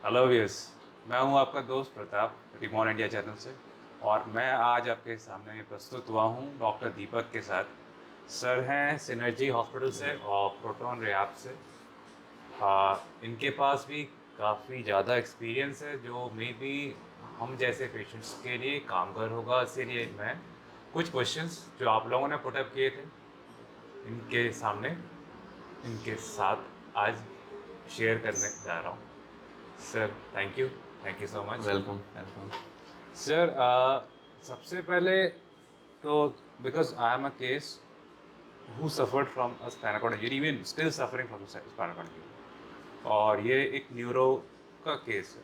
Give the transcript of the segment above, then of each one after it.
Hello viewers. मैं हूं आपका दोस्त प्रताप रिमोन इंडिया चैनल से। और मैं आज आपके सामने प्रस्तुत हुआ हूं डॉक्टर दीपक के साथ। सर हैं सिनर्जी हॉस्पिटल से और प्रोटॉन रिहैब से। इनके पास भी काफ़ी ज़्यादा एक्सपीरियंस है जो मे बी हम जैसे पेशेंट्स के लिए कामगार होगा। इसीलिए मैं कुछ क्वेश्चंस जो आप लोगों ने पुटअप किए थे इनके सामने इनके साथ आज शेयर करने जा रहा हूँ। Sir thank you so much. Welcome welcome. Sir सबसे पहले तो because I am a case who suffered from a spinal cord injury, even still suffering from spinal cord injury, और ये एक न्यूरो का केस है।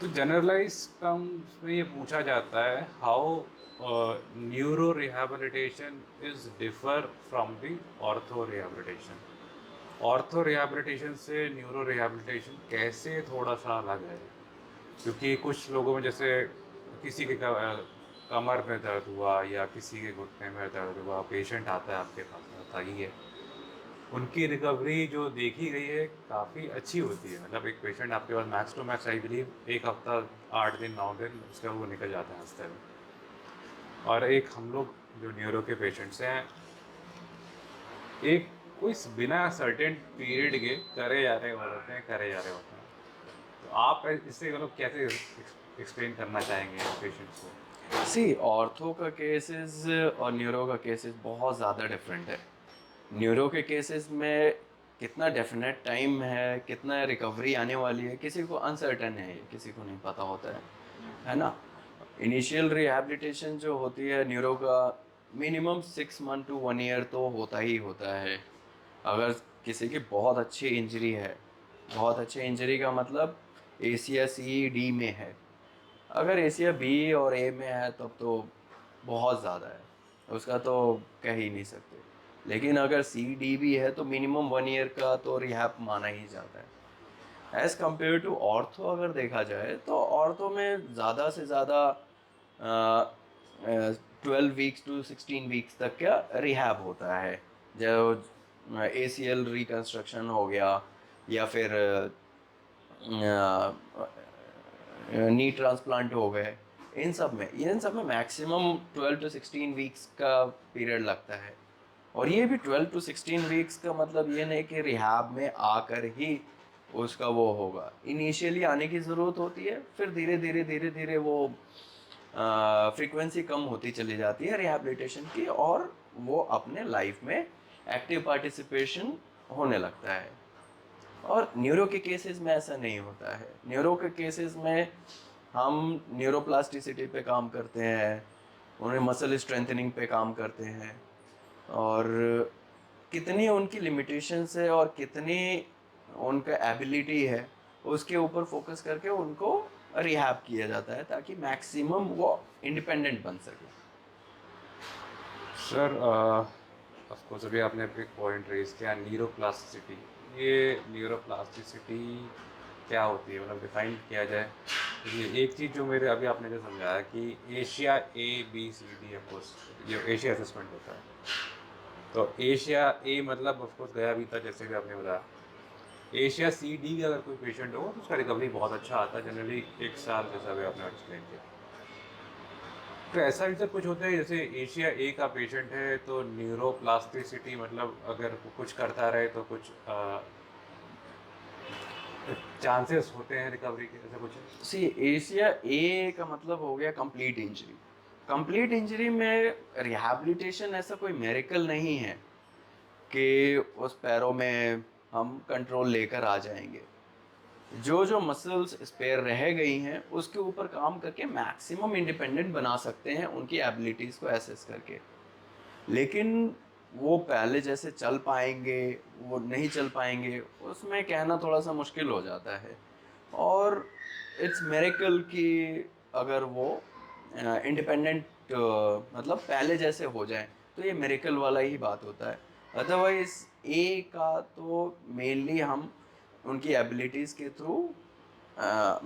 तो जनरलाइज टर्म्स में ये पूछा जाता है how neuro rehabilitation is differ from the ortho rehabilitation. Ortho rehabilitation से न्यूरो रिहैबिलिटेशन कैसे थोड़ा सा अलग है? क्योंकि कुछ लोगों में जैसे किसी के कमर में दर्द हुआ या किसी के घुटने में दर्द हुआ, पेशेंट आता है आपके पास में, होता ही है। उनकी रिकवरी जो देखी गई है काफ़ी अच्छी होती है। मतलब एक पेशेंट आपके पास max to max I believe एक हफ्ता, 8 दिन 9 दिन, उसके बाद वो निकल जाता है हंसते हुए। और एक हम लोग जो न्यूरो के पेशेंट्स हैं, एक कोई बिना सर्टेन पीरियड के करे जा रहे होते हैं, करे जा रहे होते हैं। तो आप इससे मतलब कैसे एक्सप्लेन करना चाहेंगे पेशेंट्स को? सी ऑर्थो का केसेस और न्यूरो का केसेस बहुत ज़्यादा डिफरेंट है। न्यूरो के केसेस में कितना डेफिनेट टाइम है, कितना रिकवरी आने वाली है, किसी को अनसर्टेन है, ये किसी को नहीं पता होता है ना। इनिशियल रिहैबिलिटेशन जो होती है न्यूरो का, मिनिमम 6 मंथ to 1 year तो होता ही होता है। अगर किसी की बहुत अच्छी इंजरी है, बहुत अच्छी इंजरी का मतलब एशिया सी डी में है। अगर एशिया बी और ए में है तब तो बहुत ज़्यादा है, उसका तो कह ही नहीं सकते। लेकिन अगर सी डी भी है तो मिनिमम 1 year का तो रिहैब माना ही जाता है। एज़ कम्पेयर टू ऑर्थो अगर देखा जाए तो ऑर्थो में ज़्यादा से ज़्यादा 12 weeks to 16 weeks तक का रिहैब होता है। जो ए सी एल रिकन्स्ट्रक्शन हो गया, या फिर नी ट्रांसप्लांट हो गए, इन सब में मैक्सिमम 12 to 16 weeks का पीरियड लगता है। और ये भी 12 to 16 weeks का मतलब ये नहीं कि रिहैब में आकर ही उसका वो होगा। इनिशियली आने की ज़रूरत होती है, फिर धीरे धीरे धीरे धीरे वो फ्रीक्वेंसी कम होती चली जाती है रिहैबिलिटेशन की, और वो अपने लाइफ में एक्टिव पार्टिसिपेशन होने लगता है। और न्यूरो के केसेस में ऐसा नहीं होता है। न्यूरो के केसेस में हम न्यूरोप्लास्टिसिटी पे काम करते हैं, उन्हें मसल स्ट्रेंथनिंग पे काम करते हैं, और कितनी उनकी लिमिटेशंस है और कितनी उनका एबिलिटी है उसके ऊपर फोकस करके उनको रिहैब किया जाता है, ताकि मैक्सिमम वो इंडिपेंडेंट बन सके। सर ऑफ कोर्स अभी आपने एक पॉइंट रेज किया, न्यूरोप्लास्टिसिटी। ये न्यूरोप्लास्टिसिटी क्या होती है, मतलब डिफाइन किया जाए? ये एक चीज़ जो मेरे अभी आपने जो समझाया कि एशिया ABCD, ऑफ कोर्स जो एशिया असेसमेंट होता है, तो एशिया ए मतलब ऑफ कोर्स गया भी था जैसे भी आपने बताया। एशिया CD का अगर कोई पेशेंट हो तो उसका रिकवरी बहुत अच्छा आता है, जनरली 1 साल, जैसा भी आपने एक्सप्लेन किया। तो ऐसा भी सर कुछ होता है जैसे एशिया ए का पेशेंट है तो न्यूरोप्लास्टिसिटी, मतलब अगर वो कुछ करता रहे तो कुछ चांसेस होते हैं रिकवरी के, ऐसा कुछ है? सी एशिया ए का मतलब हो गया कंप्लीट इंजरी। कंप्लीट इंजरी में रिहैबिलिटेशन ऐसा कोई मेरिकल नहीं है कि उस पैरों में हम कंट्रोल लेकर आ जाएंगे। जो जो मसल्स स्पेयर रह गई हैं उसके ऊपर काम करके मैक्सिमम इंडिपेंडेंट बना सकते हैं उनकी एबिलिटीज़ को एसेस करके। लेकिन वो पहले जैसे चल पाएंगे, वो नहीं चल पाएंगे, उसमें कहना थोड़ा सा मुश्किल हो जाता है। और इट्स मेरेकल कि अगर वो इंडिपेंडेंट मतलब पहले जैसे हो जाए, तो ये मेरेकल वाला ही बात होता है। अदरवाइज ए का तो मेनली हम उनकी एबिलिटीज़ के थ्रू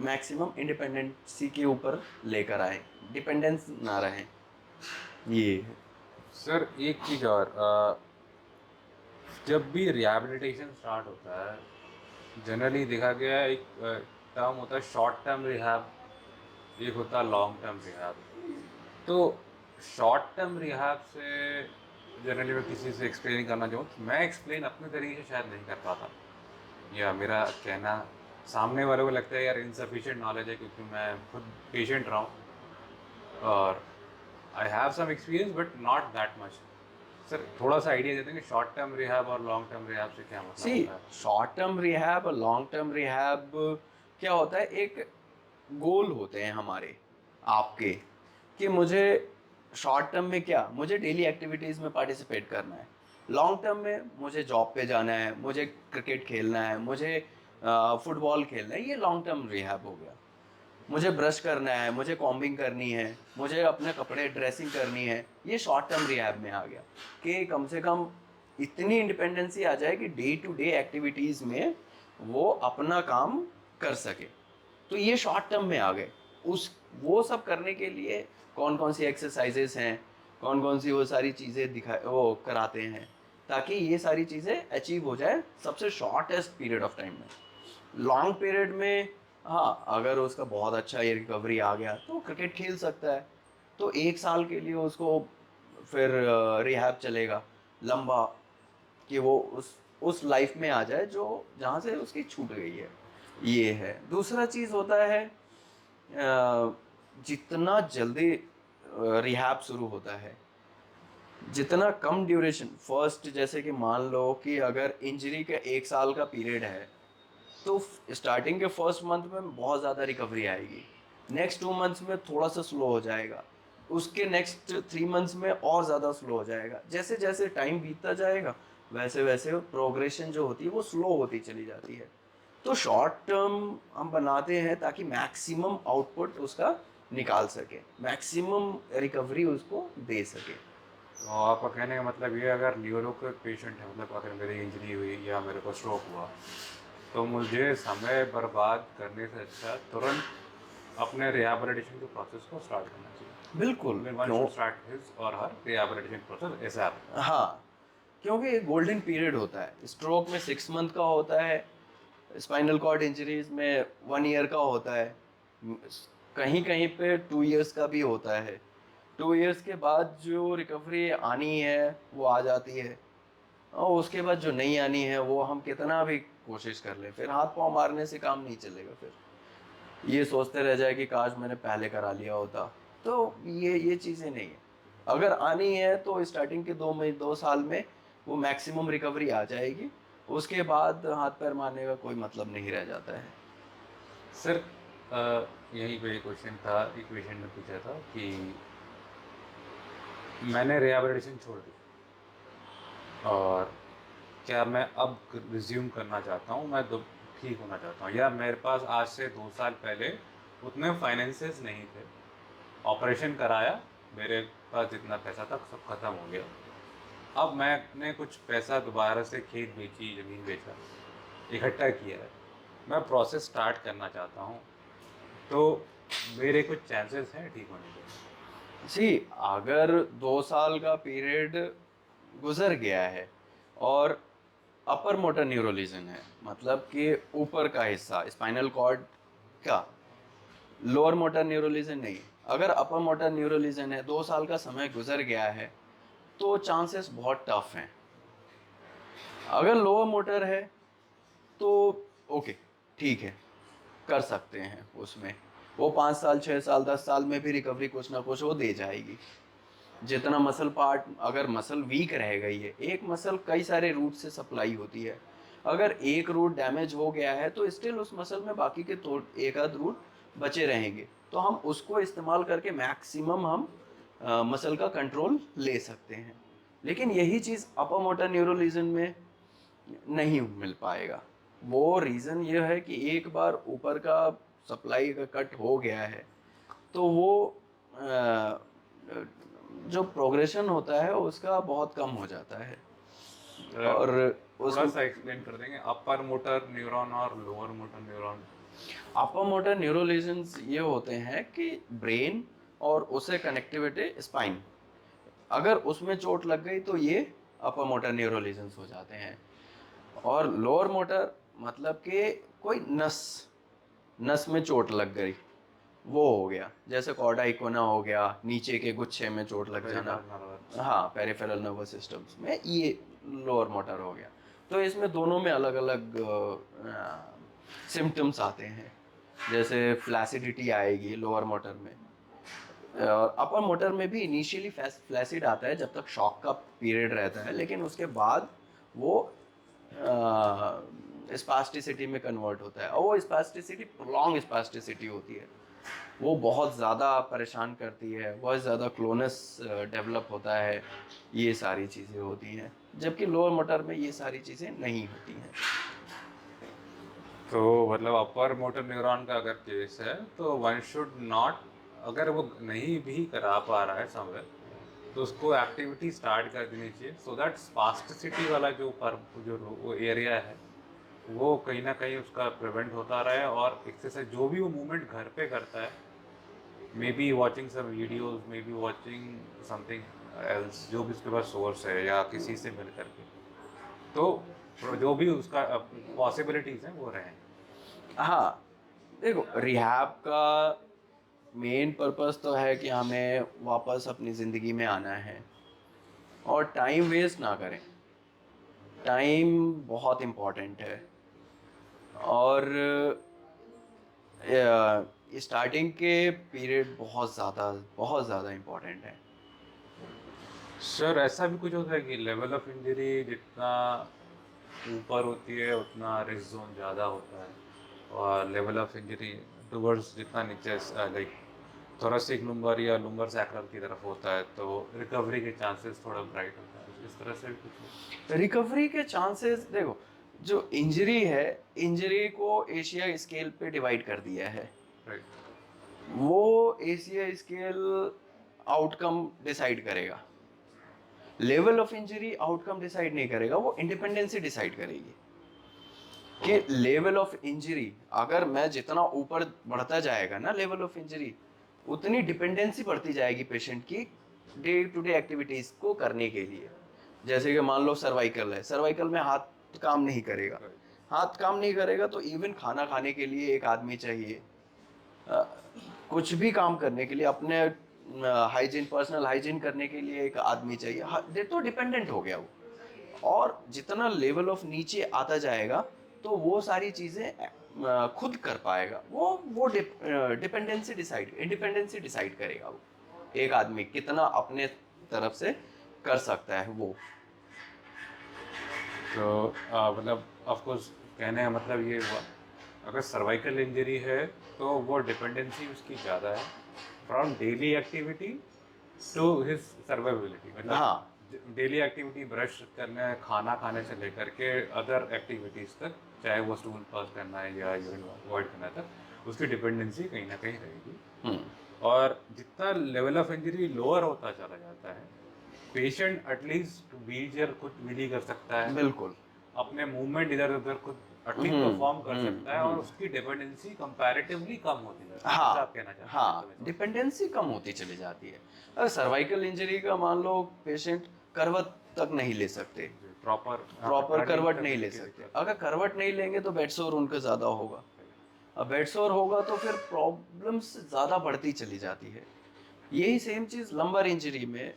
मैक्सिमम इंडिपेंडेंसी के ऊपर लेकर आए, डिपेंडेंस ना रहें। ये है। सर एक चीज़ और, जब भी रिहैबिलिटेशन स्टार्ट होता है जनरली देखा गया है, एक टर्म होता है शॉर्ट टर्म रिहैब, एक होता है लॉन्ग टर्म रिहैब। तो शॉर्ट टर्म रिहैब से जनरली मैं किसी से एक्सप्लेन करना चाहूँ तो मैं एक्सप्लेन अपने तरीके से शायद नहीं कर पाता, या मेरा कहना सामने वाले को लगता है यार इनसफिशिएंट नॉलेज है, क्योंकि मैं खुद पेशेंट रहा हूँ और I have some experience but not that much. Sir थोड़ा सा आइडिया देते हैं कि शॉर्ट टर्म रिहैब और लॉन्ग टर्म रिहैब से क्या मतलब सी, होता है? शॉर्ट टर्म रिहैब और लॉन्ग टर्म रिहैब क्या होता है, एक गोल होते हैं हमारे आपके, कि मुझे शॉर्ट टर्म में क्या, मुझे डेली एक्टिविटीज़ में पार्टिसिपेट करना है। लॉन्ग टर्म में मुझे जॉब पे जाना है, मुझे क्रिकेट खेलना है, मुझे फुटबॉल खेलना है, ये लॉन्ग टर्म रिहैब हो गया। मुझे ब्रश करना है, मुझे कॉम्बिंग करनी है, मुझे अपने कपड़े ड्रेसिंग करनी है, ये शॉर्ट टर्म रिहैब में आ गया। कि कम से कम इतनी इंडिपेंडेंसी आ जाए कि डे टू डे एक्टिविटीज़ में वो अपना काम कर सके, तो ये शॉर्ट टर्म में आ गए। उस वो सब करने के लिए कौन कौन सी एक्सरसाइजेस हैं, कौन कौन सी वो सारी चीज़ें दिखा वो कराते हैं, ताकि ये सारी चीज़ें अचीव हो जाए सबसे शॉर्टेस्ट पीरियड ऑफ टाइम में। लॉन्ग पीरियड में हाँ, अगर उसका बहुत अच्छा ये रिकवरी आ गया तो क्रिकेट खेल सकता है, तो 1 साल के लिए उसको फिर रिहैब चलेगा लंबा, कि वो उस लाइफ में आ जाए जो जहाँ से उसकी छूट गई है। ये है। दूसरा चीज़ होता है जितना जल्दी रिहैब शुरू होता है, जितना कम ड्यूरेशन फर्स्ट, जैसे कि मान लो कि अगर इंजरी का 1 साल का पीरियड है, तो स्टार्टिंग के फर्स्ट मंथ में बहुत ज़्यादा रिकवरी आएगी, नेक्स्ट 2 मंथ्स में थोड़ा सा स्लो हो जाएगा, उसके नेक्स्ट 3 मंथ्स में और ज़्यादा स्लो हो जाएगा। जैसे जैसे टाइम बीतता जाएगा वैसे वैसे प्रोग्रेशन जो होती है वो स्लो होती चली जाती है। तो शॉर्ट टर्म हम बनाते हैं ताकि मैक्सिमम आउटपुट उसका निकाल सके, मैक्सिमम रिकवरी उसको दे सके। तो आपका कहने का मतलब ये, अगर न्यूरो के पेशेंट है, मतलब अगर मेरी इंजरी हुई या मेरे को स्ट्रोक हुआ, तो मुझे समय बर्बाद करने से अच्छा तुरंत अपने रिहैबिलिटेशन के प्रोसेस को स्टार्ट करना बिल्कुल। चाहिए। वन क्यों? शुड स्टार्ट हिज और हर रिहैबिलिटेशन प्रोसेस ऐसा। हाँ, क्योंकि गोल्डन पीरियड होता है। स्ट्रोक में 6 मंथ का होता है, स्पाइनल कॉर्ड इंजरीज में 1 ईयर का होता है, कहीं कहीं पे 2 ईयर्स का भी होता है। 2 ईयर्स के बाद जो रिकवरी आनी है वो आ जाती है, और उसके बाद जो नहीं आनी है वो हम कितना भी कोशिश कर लें, फिर हाथ पांव मारने से काम नहीं चलेगा, फिर ये सोचते रह जाए कि काश मैंने पहले करा लिया होता। तो ये चीज़ें नहीं है। अगर आनी है तो स्टार्टिंग के 2 साल में वो मैक्सिमम रिकवरी आ जाएगी, उसके बाद हाथ पैर मारने का कोई मतलब नहीं रह जाता है। सर यहीं पे एक क्वेश्चन था, एक पेशेंट ने पूछा था कि मैंने रिहैबिलिटेशन छोड़ दी और क्या मैं अब रिज्यूम करना चाहता हूँ, मैं ठीक होना चाहता हूँ, या मेरे पास आज से 2 साल पहले उतने फाइनेंसेस नहीं थे, ऑपरेशन कराया, मेरे पास जितना पैसा था सब खत्म हो गया, अब मैंने कुछ पैसा दोबारा से खेत बेची, ज़मीन बेचा, इकट्ठा किया है, मैं प्रोसेस स्टार्ट करना चाहता हूँ, तो मेरे कुछ चांसेस हैं ठीक होने के? सी, अगर 2 साल का पीरियड गुजर गया है और अपर मोटर न्यूरोलिजन है, मतलब कि ऊपर का हिस्सा स्पाइनल कॉर्ड का, लोअर मोटर न्यूरोलिजन नहीं, अगर अपर मोटर न्यूरोलिजन है, 2 साल का समय गुजर गया है, तो चांसेस बहुत टफ हैं। अगर लोअर मोटर है तो ओके, ठीक है, कर सकते हैं उसमें, वो 5 साल 6 साल 10 साल में भी रिकवरी कुछ ना कुछ वो दे जाएगी। जितना मसल पार्ट, अगर मसल वीक रह गई है, एक मसल कई सारे रूट से सप्लाई होती है, अगर एक रूट डैमेज हो गया है तो स्टिल उस मसल में बाकी के तो एक आध रूट बचे रहेंगे, तो हम उसको इस्तेमाल करके मैक्सिमम हम मसल का कंट्रोल ले सकते हैं। लेकिन यही चीज़ अपर मोटर न्यूरोलिजन में नहीं मिल पाएगा। वो रीज़न ये है कि एक बार ऊपर का सप्लाई का कट हो गया है तो वो जो प्रोग्रेशन होता है उसका बहुत कम हो जाता है। और उस थोड़ा सा एक्सप्लेन कर देंगे अपर मोटर न्यूरॉन और lower motor neuron? Upper motor न्यूरोलिजन्स ये होते हैं कि ब्रेन और उसे कनेक्टिविटी स्पाइन, अगर उसमें चोट लग गई तो ये अपर मोटर न्यूरोलिजन्स हो जाते हैं। और लोअर मोटर मतलब कि कोई नस नस में चोट लग गई, वो हो गया। जैसे कॉर्डा इकोना हो गया, नीचे के गुच्छे में चोट लग जाना, हाँ पेरिफेरल नर्वस सिस्टम्स में, ये लोअर मोटर हो गया। तो इसमें दोनों में अलग अलग सिम्टम्स आते हैं। जैसे फ्लैसिडिटी आएगी लोअर मोटर में, और अपर मोटर में भी इनिशियली फ्लैसिड आता है जब तक शॉक का पीरियड रहता है, लेकिन उसके बाद वो स्पास्टिसिटी में कन्वर्ट होता है, और वो स्पास्टिसिटी प्रोलॉन्ग स्पास्टिसिटी होती है, वो बहुत ज़्यादा परेशान करती है, बहुत ज़्यादा क्लोनस डेवलप होता है, ये सारी चीज़ें होती हैं। जबकि लोअर मोटर में ये सारी चीज़ें नहीं होती हैं। तो मतलब अपर मोटर न्यूरॉन का अगर केस है तो वन शुड नॉट, अगर वो नहीं भी करा पा रहा है समवेयर, तो उसको एक्टिविटी स्टार्ट कर देनी चाहिए, सो दैट स्पास्टिसिटी वाला जो वो एरिया है वो कहीं ना कहीं उसका प्रिवेंट होता रहे, और एक्सरसाइज जो भी वो मूवमेंट घर पे करता है, maybe watching some videos, maybe watching something else, जो भी उसके पास सोर्स है या किसी से मिल करके, तो जो भी उसका पॉसिबिलिटीज हैं वो रहें। हाँ, देखो रिहैब का मेन पर्पस तो है कि हमें वापस अपनी ज़िंदगी में आना है, और टाइम वेस्ट ना करें। टाइम बहुत इम्पोर्टेंट है, और स्टार्टिंग के पीरियड बहुत ज़्यादा इम्पोर्टेंट है। सर ऐसा भी कुछ होता है कि लेवल ऑफ इंजरी जितना ऊपर होती है उतना रिस्क जोन ज़्यादा होता है, और लेवल ऑफ इंजरी टुवर्ड्स जितना नीचे लाइक थोरेसिक लुम्बर या लुम्बर सैक्रल की तरफ होता है तो रिकवरी के चांसेस थोड़ा ब्राइट होता है, इस तरह से भी कुछ होता रिकवरी के चांसेस देखो, जो इंजरी है, इंजरी को एशिया स्केल पे डिवाइड कर दिया है। है, राइट। वो एशिया स्केल आउटकम डिसाइड करेगा। Level of injury outcome decide नहीं करेगा, वो इंडिपेंडेंसी डिसाइड करेगी कि लेवल ऑफ इंजरी, अगर मैं जितना ऊपर बढ़ता जाएगा ना लेवल ऑफ इंजरी, उतनी डिपेंडेंसी बढ़ती जाएगी पेशेंट की डे टू डे एक्टिविटीज को करने के लिए। जैसे कि मान लो सर्वाइकल है, सर्वाइकल में हाथ काम नहीं करेगा, हाथ काम नहीं करेगा तो इवन खाना खाने के लिए एक आदमी चाहिए, अ, कुछ भी काम करने के लिए, अपने हाइजीन, पर्सनल हाइजीन करने के लिए एक आदमी चाहिए, तो डिपेंडेंट हो गया वो। और जितना लेवल ऑफ नीचे आता जाएगा तो वो सारी चीज़ें खुद कर पाएगा, वो डिपेंडेंसी डिसाइड, इंडिपेंडेंसी डिसाइड करेगा वो, एक आदमी कितना अपने तरफ से कर सकता है वो। तो मतलब ऑफकोर्स कहने का मतलब ये हुआ, अगर सर्वाइकल इंजरी है तो वो डिपेंडेंसी उसकी ज़्यादा है from daily activity to his survivability, मतलब हाँ डेली एक्टिविटी ब्रश करना है, खाना खाने से लेकर के अदर एक्टिविटीज़ तक, चाहे वो स्टूल पास करना है या यूरिन अवॉइड करना है तक, उसकी डिपेंडेंसी कहीं ना कहीं रहेगी। हम्म, और जितना लेवल ऑफ इंजरी लोअर होता चला जाता है, पेशेंट एटलीस्ट व्हील चेयर खुद व्हीली कर सकता है, बिल्कुल। अपने मूवमेंट इधर उधर खुद एटलीस्ट परफॉर्म कर सकता है, और हम्म। उसकी डिपेंडेंसी कंपैरेटिवली कम होती जाती है, ऐसा हाँ आप कहना चाहते हैं, हाँ, समझ सकते डिपेंडेंसी कम होती चली जाती है। अगर सर्वाइकल इंजरी का मान लो पेशेंट करवट तक नहीं ले सकते, हैं प्रॉपर प्रॉपर टर्निंग करवट नहीं करने ले की सकते, दिक्कत अगर करवट नहीं लेंगे तो बेड सोर उनका ज़्यादा होगा। अब बेड सोर होगा तो फिर प्रॉब्लम्स ज़्यादा बढ़ती चली जाती है। यही सेम चीज़ लंबर इंजरी में,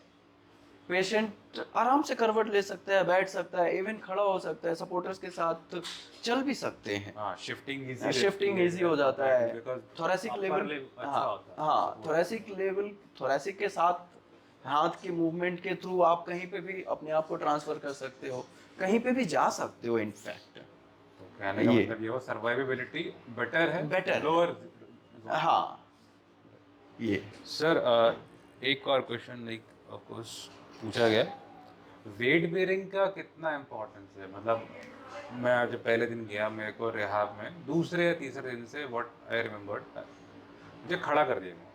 पेशेंट आराम से करवट ले सकता है, बैठ सकता है, इवन खड़ा हो सकता है, सपोर्टर्स के साथ चल भी सकते हैं, हाँ, शिफ्टिंग इजी शिफ्टिंग इजी हो जाता है। Because thoracic upper level, level अच्छा हाँ होता है हाँ, सपोर्ट। थोरेसिक लेवल, थोरेसिक के साथ हाथ के मूवमेंट के थ्रू आप कहीं पे भी अपने आप को ट्रांसफर कर सकते हो, कहीं पे भी जा सकते हो इनफैक्ट। तो कहने का ये मतलब ये हो, सर्वाइवेबिलिटी बेटर है बेटर है। लोअर जोन से। हाँ ये सर एक और क्वेश्चन लाइक ऑफकोर्स पूछा गया, वेट बेयरिंग का कितना इम्पोर्टेंस है, मतलब मैं जब पहले दिन गया मेरे को रिहाब में, दूसरे या तीसरे दिन से व्हाट आई रिमेम्बर्ड, मुझे खड़ा कर दिया गया।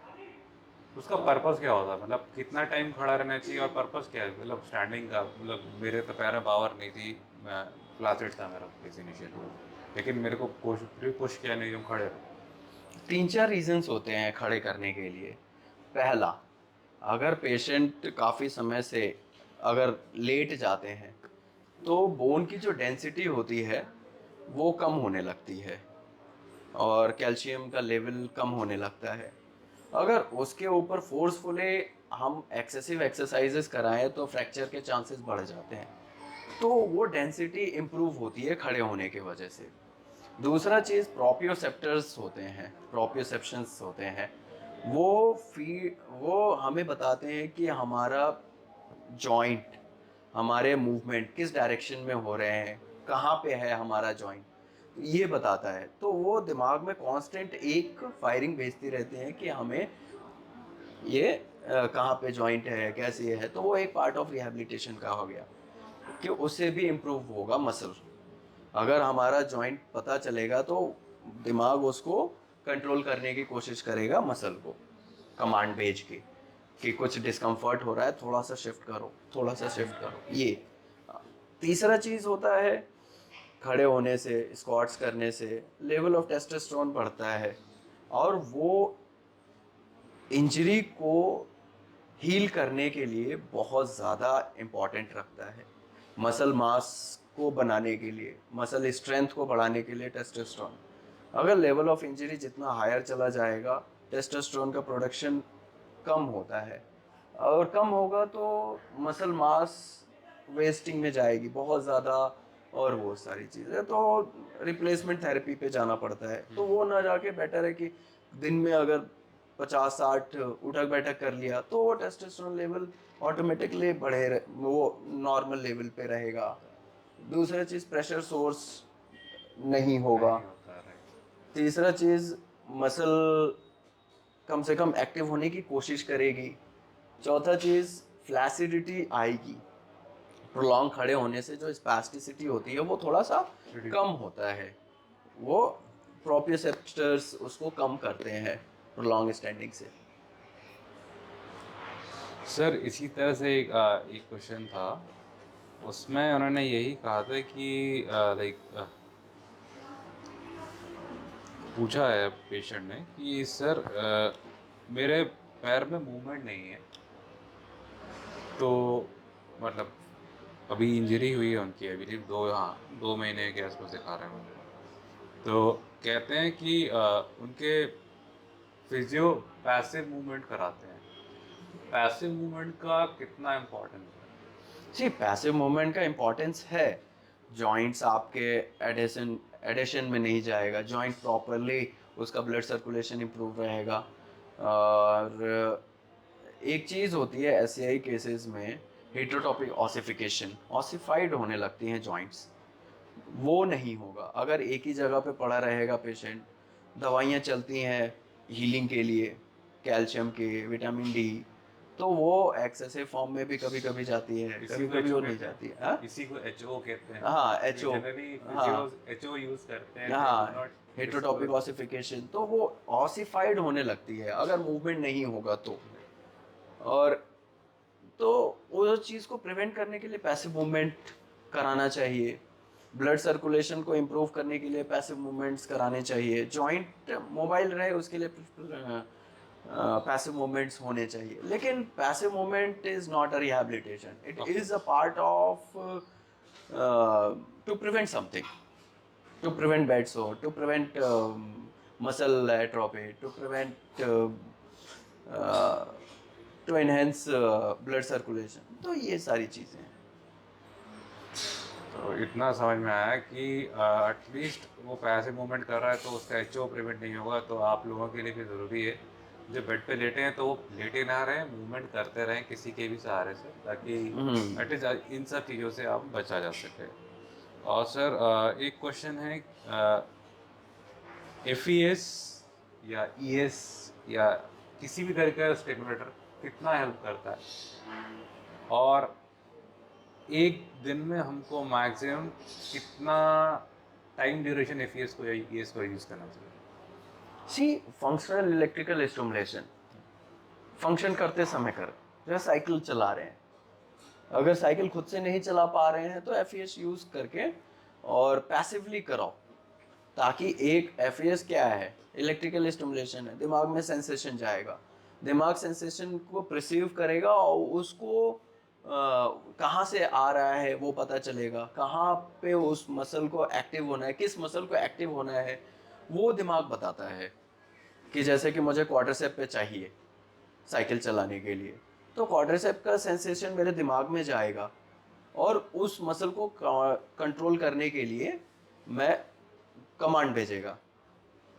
उसका पर्पस क्या होता है, मतलब कितना टाइम खड़ा रहना चाहिए और पर्पस क्या है, मतलब स्टैंडिंग का, मतलब मेरे तो पैर में पावर नहीं थी, मैं फ्लैसिड था मेरा फेस इनिशियली, लेकिन मेरे को पुश किया नहीं, तुम खड़े रहो। 3-4 रीजंस होते हैं खड़े करने के लिए। पहला, अगर पेशेंट काफ़ी समय से अगर लेट जाते हैं तो बोन की जो डेंसिटी होती है वो कम होने लगती है, और कैल्शियम का लेवल कम होने लगता है। अगर उसके ऊपर फोर्सफुली हम एक्सेसिव एक्सरसाइजेस कराएं तो फ्रैक्चर के चांसेस बढ़ जाते हैं। तो वो डेंसिटी इम्प्रूव होती है खड़े होने की वजह से। दूसरा चीज़ प्रोप्रियोसेप्टर्स होते हैं, प्रोप्रियोसेप्शंस होते हैं। वो हमें बताते हैं कि हमारा जॉइंट, हमारे मूवमेंट किस डायरेक्शन में हो रहे हैं, कहाँ पे है हमारा जॉइंट, ये बताता है। तो वो दिमाग में कांस्टेंट एक फायरिंग भेजती रहते हैं कि हमें ये कहाँ पे जॉइंट है, कैसे है। तो वो एक पार्ट ऑफ रिहैबिलिटेशन का हो गया कि उससे भी इम्प्रूव होगा मसल। अगर हमारा जॉइंट पता चलेगा तो दिमाग उसको कंट्रोल करने की कोशिश करेगा, मसल को कमांड भेज के कि कुछ डिस्कम्फर्ट हो रहा है, थोड़ा सा शिफ्ट करो, थोड़ा सा शिफ्ट करो। ये तीसरा चीज़ होता है, खड़े होने से, स्क्वाट्स करने से लेवल ऑफ टेस्टोस्टेरोन बढ़ता है और वो इंजरी को हील करने के लिए बहुत ज़्यादा इम्पॉर्टेंट रखता है। मसल मास को बनाने के लिए, मसल स्ट्रेंथ को बढ़ाने के लिए टेस्टोस्टेरोन, अगर लेवल ऑफ इंजरी जितना हायर चला जाएगा टेस्टोस्टेरोन का प्रोडक्शन कम होता है, और कम होगा तो मसल मास वेस्टिंग में जाएगी बहुत ज़्यादा, और वो सारी चीज़ें तो रिप्लेसमेंट थेरेपी पे जाना पड़ता है। तो वो ना जाके बेटर है कि दिन में अगर 50-60 उठक बैठक कर लिया तो वो टेस्टोस्टेरोन लेवल ऑटोमेटिकली वो नॉर्मल लेवल पे रहेगा। दूसरा चीज़ प्रेशर सोर्स नहीं होगा। नहीं होता, राइट। तीसरा चीज़ मसल कम से कम एक्टिव होने की कोशिश करेगी। चौथा चीज़ फ्लैसिडिटी आएगी। प्रोलॉन्ग खड़े होने से जो स्पैस्टिसिटी होती है वो थोड़ा सा कम होता है। वो प्रोप्रियोसेप्टर्स उसको कम करते हैं प्रोलॉन्ग स्टैंडिंग से। सर इसी तरह से एक क्वेश्चन था, उसमें उन्होंने यही कहा था कि लाइक पूछा है पेशेंट ने कि सर मेरे पैर में मूवमेंट नहीं है, तो मतलब अभी इंजरी हुई है उनकी, आई बिलीव 2 महीने के आसपास दिखा रहे हैं मुझे। तो कहते हैं कि उनके फिजियो पैसिव मूवमेंट कराते हैं। पैसिव मूवमेंट का कितना इम्पोर्टेंस है? जी, पैसिव मूवमेंट का इम्पोर्टेंस है। जॉइंट्स आपके एडेशन एडेशन में नहीं जाएगा, जॉइंट प्रॉपरली उसका ब्लड सर्कुलेशन इम्प्रूव रहेगा। और एक चीज़ होती है एससीआई केसेस में, हेटरोटॉपिक ऑसिफिकेशन, ऑसिफाइड होने लगती हैं जॉइंट्स। वो नहीं होगा अगर एक ही जगह पे पड़ा रहेगा पेशेंट। दवाइयाँ चलती हैं हीलिंग के लिए, कैल्शियम के, विटामिन डी, तो वो एक्सेसिव फॉर्म में भी कभी कभी जाती है, इसी कभी को कभी एचओ वो नहीं कहते हैं। जाती है। हाँ, इसी को एचओ कहते हैं। हाँ, वी एचओ, जनरली हाँ, फिजियोस एचओ यूज करते हैं, दे डू हाँ, नॉट हेटरोटॉपिक डिस्क्लोज। ऑसिफिकेशन, तो वो ऑसिफाइड होने लगती है अगर मूवमेंट नहीं होगा तो। और तो वो चीज़ को प्रिवेंट करने के लिए पैसिव मूवमेंट कराना चाहिए। ब्लड सर्कुलेशन को इम्प्रूव करने के लिए पैसिव मूवमेंट्स कराने चाहिए। जॉइंट मोबाइल रहे उसके लिए पैसिव मूवमेंट्स होने चाहिए। लेकिन passive movement is not a rehabilitation, it of is a course. Part of to prevent something, to prevent bed sore, to prevent muscle atrophy, to prevent uh, to enhance blood circulation। तो ये सारी चीज़ें हैं। तो इतना समझ में आया कि एटलीस्ट वो पैसिव मूवमेंट कर रहा है तो उसका एचओ प्रिवेंट नहीं होगा, तो आप लोगों के लिए भी ज़रूरी है जो बेड पे लेटे हैं तो वो लेटे ना रहें, मूवमेंट करते रहें किसी के भी सहारे से, ताकि एटलीस्ट इन सब चीज़ों से आप बचा जा सके। और सर एक क्वेश्चन है, एफईएस या ईएस या किसी भी तरह का स्टिमुलेटर कितना हेल्प करता है, और एक दिन में हमको मैक्सिमम कितना टाइम ड्यूरेशन एफईएस को या ईएस को यूज़ करना चाहिए? सी, फंक्शनल इलेक्ट्रिकल स्टिमुलेशन फंक्शन करते समय कर, जैसे साइकिल चला रहे हैं, अगर साइकिल खुद से नहीं चला पा रहे हैं तो एफईएस यूज करके और पैसिवली कराओ। ताकि एक एफईएस क्या है, इलेक्ट्रिकल स्टिमुलेशन है, दिमाग में सेंसेशन जाएगा, दिमाग सेंसेशन को परसीव करेगा और उसको कहाँ से आ रहा है वो पता चलेगा, कहाँ पे उस मसल को एक्टिव होना है, किस मसल को एक्टिव होना है, वो दिमाग बताता है कि जैसे कि मुझे क्वाड्रिसेप पे चाहिए साइकिल चलाने के लिए, तो क्वाड्रिसेप का सेंसेशन मेरे दिमाग में जाएगा और उस मसल को कंट्रोल करने के लिए मैं कमांड भेजेगा।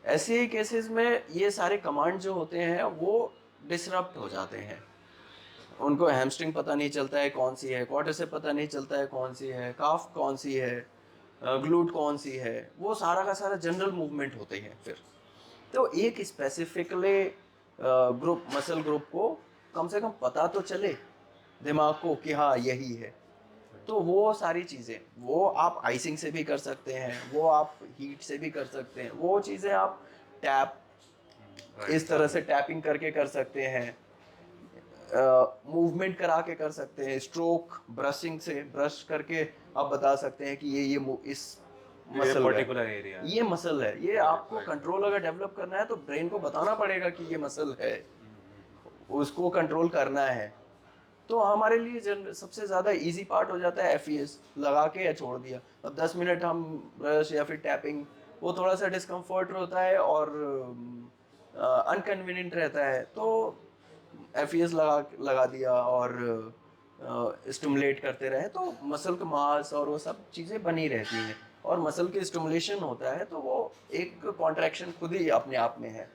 ऐसे ही केसेस में ये सारे कमांड जो होते हैं वो डिसरप्ट हो जाते हैं। उनको हैमस्ट्रिंग पता नहीं चलता है कौन सी है, क्वाड्रिसेप पता नहीं चलता है कौन सी है, काफ कौन सी है, ग्लूट कौन सी है, वो सारा का सारा जनरल मूवमेंट होते हैं फिर। तो एक स्पेसिफिकली ग्रुप मसल ग्रुप को कम से कम पता तो चले दिमाग को कि हाँ यही है। तो वो सारी चीज़ें वो आप आइसिंग से भी कर सकते हैं, वो आप हीट से भी कर सकते हैं, वो चीज़ें आप टैप इस तरह से टैपिंग करके कर सकते हैं, मूवमेंट करा के कर सकते हैं, स्ट्रोक ब्रशिंग से ब्रश करके आप बता सकते हैं कि ये इस मसल पर्टिकुलर एरिया ये मसल है, ये आपको कंट्रोल अगर डेवलप करना है तो ब्रेन को बताना पड़ेगा कि ये मसल है, उसको कंट्रोल करना है। तो हमारे लिए सबसे ज़्यादा इजी पार्ट हो जाता है एफईएस लगा के या छोड़ दिया। अब 10 मिनट हम ब्रश या फिर टैपिंग, वो थोड़ा सा डिस्कम्फर्ट होता है और अनकन्वीनियंट रहता है, तो एफईएस लगा दिया और स्टिमुलेट करते रहे तो मसल का मास और वो सब चीज़ें बनी रहती हैं। और मसल के स्टिमुलेशन होता है तो वो एक कॉन्ट्रैक्शन खुद ही अपने आप में है।